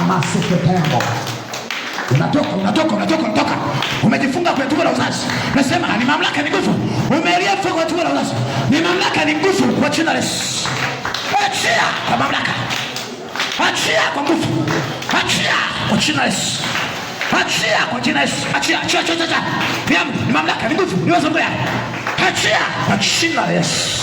kama seketembo. Unatoka. Umejifunga kwenye tumbo la uzazi. Nasema ni mamlaka, ni nguvu. Umelia funga kwenye tumbo la uzazi. Ni mamlaka, ni nguvu kwa jina la Yesu. Achia kwa mamlaka. Achia kwa nguvu. Achia kwa jina la Yesu. Achia kwa jina la Yesu. Achia. Ni mamlaka, ni nguvu. Ni uwezo mbaya. Achia kwa jina la Yesu.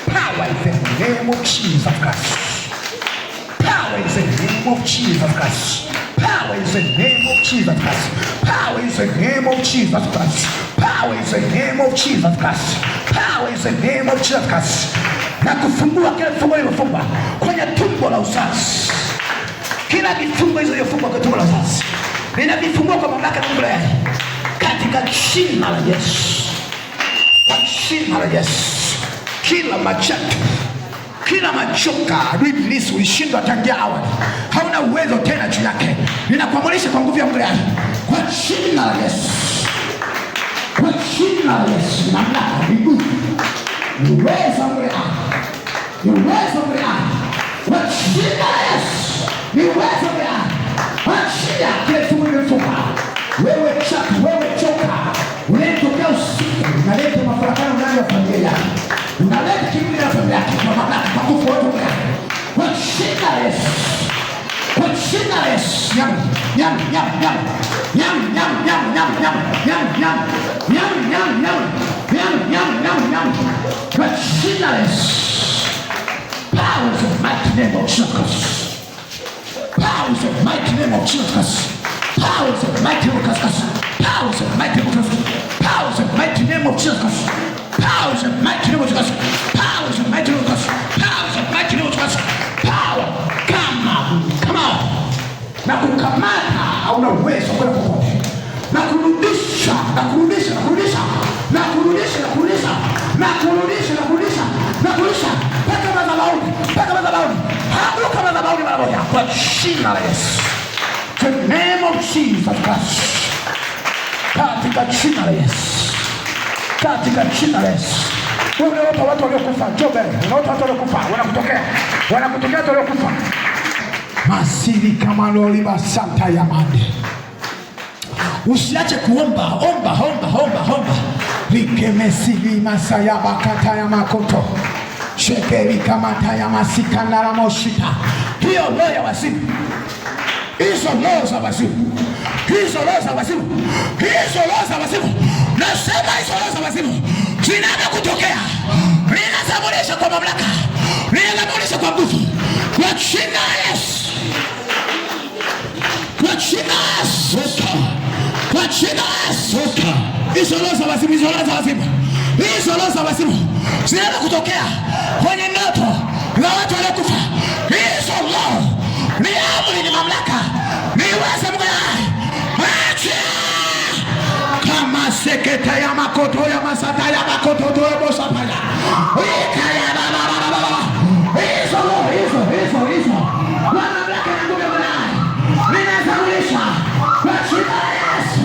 Power is in the name of Jesus Christ. Power is in the name of Jesus Christ. Power is in the name of Jesus Christ. Power is in the name of Jesus Christ. Power is in the name of Jesus Christ. Power is in the name of Jesus Christ. Na kufungua kila kifungo iliyofungwa kwenye tumbo la uzazi. Kila kifungo iliyofungwa kwenye tumbo la uzazi ninavifungua kwa mamlaka ya Mungu leo katika jina la Yesu. Kwa jina la Yesu. Kila machato, kila machoka ibilisi ulishindwa tangia awali, hauna uwezo tena juu yake. Ninakuamurisha kwa nguvu ya Mungu kwa jina la Yesu. Kwa jina la Yesu. Mamlaka, nguvu, uwezo wa Mungu. Kwa jina la Yesu. Ni uwezo wa Mungu. Achia kile tumefunga. Wewe choka. Unatokea usiku, unaleta mafarakano ndani ya familia yako. Unaleta kiburi na familia yako kwa mamlaka kwa nguvu ya Mungu. Kwa jina la Yesu. Kwa jina la Yesu. Nyam. Kwa jina la Yesu. Power of the mighty name of Jesus. Power of the mighty name of Jesus. Power of the mighty name of Jesus. Power of the mighty name of Jesus. Power of the mighty name of Jesus. Power of the mighty name of Jesus. Power of the mighty name of Jesus. Power of the mighty name of Jesus. Power. Come on. Na kukamata hauna uwezo kwa popote. Na kurudisha. Paka madhabahu. Haruka madhabahu mara moja kwa jina la Yesu. The name of Jesus Christ. Katika jina la Yesu. Unaota watu waliokufa, njoo mbele. Unaota watu waliokufa, wanakutokea watu waliokufa. Masili kama loliba santa ya mande. Usiache kuomba, omba. Likemesili masaya bakata ya makoto. Shekeri kamata ya masika na ramoshita. Hiyo roho ya wazimu. Hizo roho za wazimu. Nasema hizo roho za wazimu zinaanza kutokea. Ninazamulisha kwa mamlaka. Ninazamulisha kwa nguvu. Kwa jina la Yesu. Hizo roho za wazimu zinaanza kutokea kwenye ndoto za watu waliokufa. Hizo roho ni amri, ni mamlaka, ni uwezo Mungu. Kama seketa ya makoto ya masata ya makoto doebo sapaya. Ikaya baba. Hizo. Mamlaka ya Mungu mwanai. Ninazamulisha kwa jina la Yesu.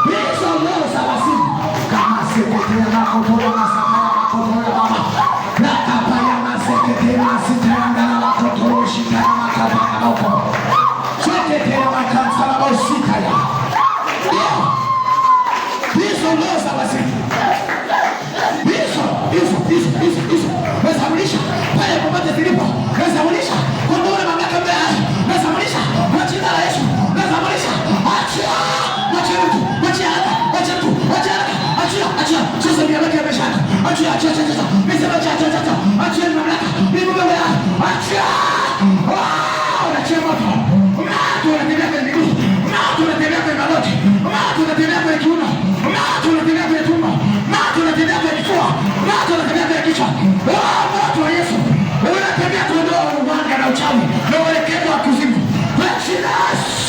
Hizo roho za wazimu. Kama seketa ya makoto ya masata ya makoto ya baba. Na kapa ya maseketa ya masita ya ngana makoto shita ya makapa ya makoto. Seketa ya makansa la bosita ya. Hizo roho za wazimu. Hizo. Nazamulisha pale popote zilipo. Nazamulisha kwa nguvu na mamlaka mbele. Nazamulisha kwa jina la Yesu. Nazamulisha. Achia. Achia. Sasa ni mamlaka ya maisha yako. Achia. Nisema achia mamlaka. Ni Mungu wewe. Achia. Unachia moto. Unatembea kwenye miguu. Unatembea kwenye magoti. Unatembea kwenye kiuno. Unatembea kwenye tumbo. Unatembea kwenye kifua. Unatembea kwenye kichwa. Moto wa Yesu. Unatembea kuondoa uganga na uchawi na uelekezo wa kuzimu. Kwa jina la Yesu.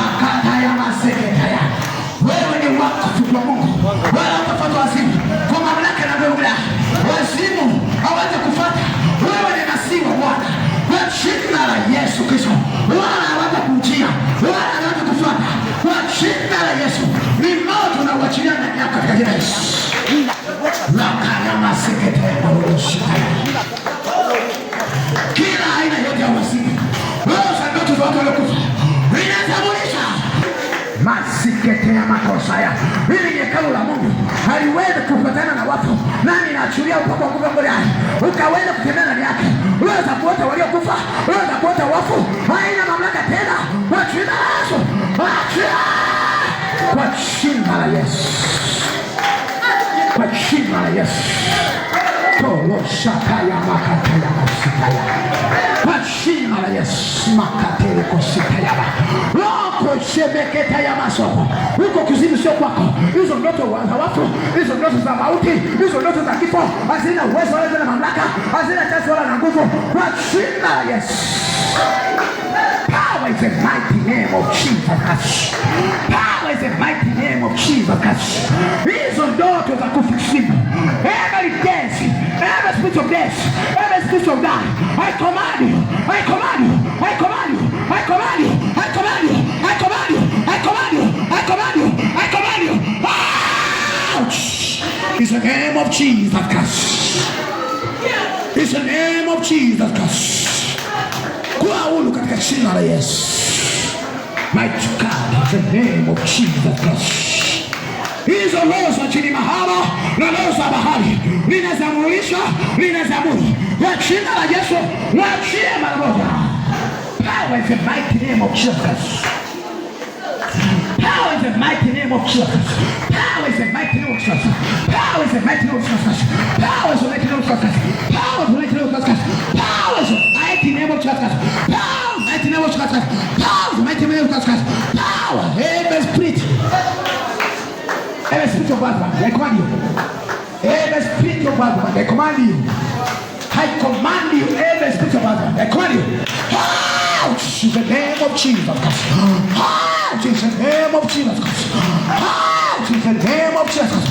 Akata ya maseketa ya. Wewe ni wako kwa Mungu. Wala utafuata wazimu. Kwa mamlaka na nguvu Kila aina yote ya wazimu, roho za ndoto za watu waliokufa inatambulisha masikete ya makosa ya hili ni hekalu la Mungu, haliwezi kupatana na watu. Nami naachilia upako wa nguvu mbele yake ukaweza kutembea ndani yake. Roho za kuota waliokufa, roho za kuota wafu haina mamlaka tena kwa jina la Yesu. Achia kwa jina la Yesu, kwa jina la Yesu. Tolo shakaya makataya masikaya kwa jina la Yesu. Makatele kosikaya loko shebeketa ya masoko. Huko kuzimu sio kwako. Hizo ndoto za wafu, hizo ndoto za mauti, hizo ndoto za kifo hazina uwezo wala zina mamlaka, hazina chance wala na nguvu kwa jina la Yesu. Power is the mighty name of Jesus Christ. Power is the mighty name of Jesus Christ. Hizo ndoto za kufusimu, every death, every spirit of death, every spirit of death, I command you, I command you, I command you, I command you, I command you, I command you, I command you, I command you, I command you. Ouch! It's the name of Jesus Christ. It's the name of Jesus Christ. Kuaulu katika jina la Yesu. Mighty God, in the name of Jesus Christ. Hizo roho za chini mahaba na roho za bahari ninazamurisha, ninazamuri kwa jina la Yesu. Wachie mara moja. Power is the mighty name of Jesus. Power is the mighty name of Jesus. Power is the mighty name of Jesus. Power is the mighty name of Jesus. Power is the mighty name of Jesus. Power is the mighty name of Jesus. Power is the mighty name of Jesus. Power is the mighty name of Jesus. Power is the mighty name of Jesus. Power. Every spirit. Every spirit of bad, I command you. Every spirit of bad, I command you. I command you. Every spirit of bad, I command you. Ouch! In the name of Jesus. Ouch! In the name of Jesus. Ouch! In the name of Jesus.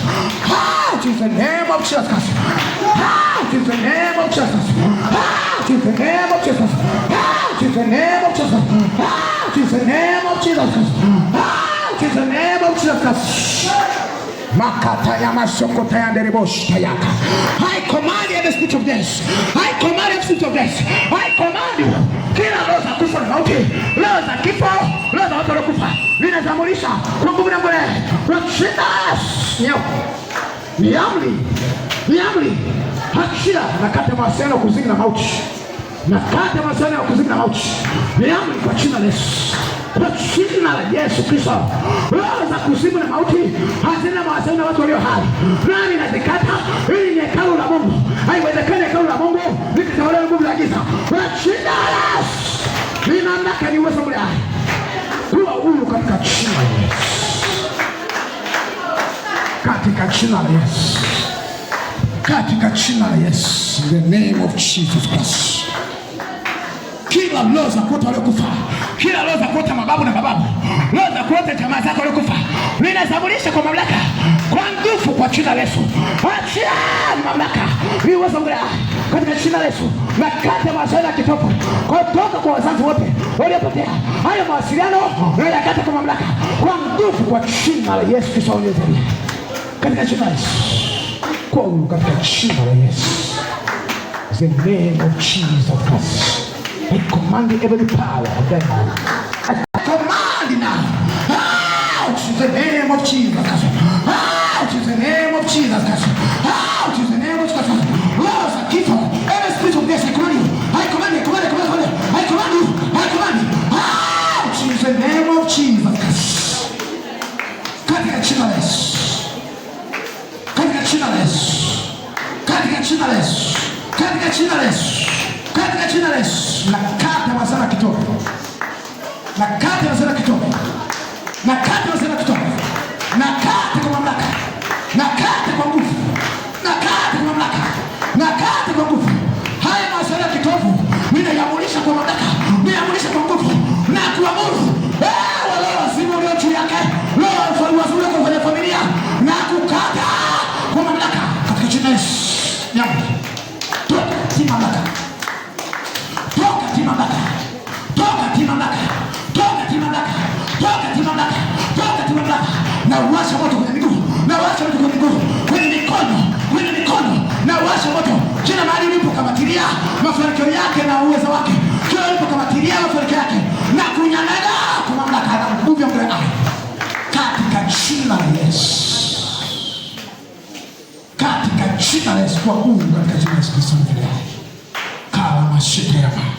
Ouch! In the name of Jesus. Ouch! In the name of Jesus. Ouch! In the name of Jesus. Ouch! In the name of Jesus. Ouch! In the name of Jesus. Ouch! In the name of Jesus. Makata ya masoko tayandere bosh tayaka. I command every spirit of death. I command every spirit of death. I command you. Kila roho za kufa na mauti, roho za kifo, roho za watu waliokufa, ninazamulisha kwa nguvu na nguvu kwa jina la Yesu. Ni amri, ni amri. Hakika nakata mawasiliano kuzimu na mauti, nakata mawasiliano kuzimu na mauti. Ni amri kwa jina la Yesu. Kwa jina la Yesu Kristo, roho za kuzimu na mauti hazina mawasiliano na watu walio hai. Nami nazikata. Hili ni hekalu la Mungu. Haiwezekani hekalu la Mungu likitawaliwa na nguvu za giza. Kwa jina la Yesu, ni mamlaka, ni uwezo mbele hai. Kuwa huru katika jina la Yesu. Katika jina la Yesu. Katika jina la Yesu. In the name of Jesus Christ. Kila roho za kuota waliokufa, kila roho za kuota mababu na mababu, roho za kuota jamaa zako waliokufa, ninazamulisha kwa mamlaka, kwa nguvu kwa jina la Yesu. Achia mamlaka, ni uwezo mbele katika jina la Yesu. Na kata mawasiliano ya kitoto kutoka kwa wazazi wote waliopotea, hayo mawasiliano na yakata kwa mamlaka, kwa nguvu kwa jina la Yesu Kristo wa Nazareti. Katika jina la Yesu. Kwa katika jina la Yesu. The name of Jesus Christ. I command every power of them. I command now. Out in the name of Jesus. Out in the name of Jesus. Out in the name of Jesus. Laws are given. Every spirit of death, I command you. I command you. I command you. I command you. I command you. Out in the name of Jesus. Katika jina la Yesu. Katika jina la Yesu. Katika jina la Yesu. Katika jina la Yesu. Katika jina la Yesu. Nakata wazana kitoka. Nakata wazana kitoka. Nakata wazana kitoka. Nakata kwa mamlaka. Nakata kwa nguvu. Nakata kwa mamlaka. Nakata kwa nguvu. Haya wazana kitovu. Ninayamulisha kwa mamlaka. Ninayamulisha kwa nguvu. Na kuamuru. Wale wazimu walio juu yake. Leo wazimu wako kwenye familia. Na kukata kwa mamlaka. Katika jina la Yesu. Nyama. Toka tima mamlaka. Toka tima mamlaka. Toka tima mamlaka. Toka tima mamlaka. Toka tima mamlaka. kila mahali ulipokamatilia mafanikio yake na uwezo wake, kila ulipokamatilia mafanikio yake na kunyang'anya kwa mamlaka na nguvu ya Mungu, katika jina la Yesu, katika jina la Yesu, kwa Mungu, katika jina la Yesu Kristo, kawa mashitema.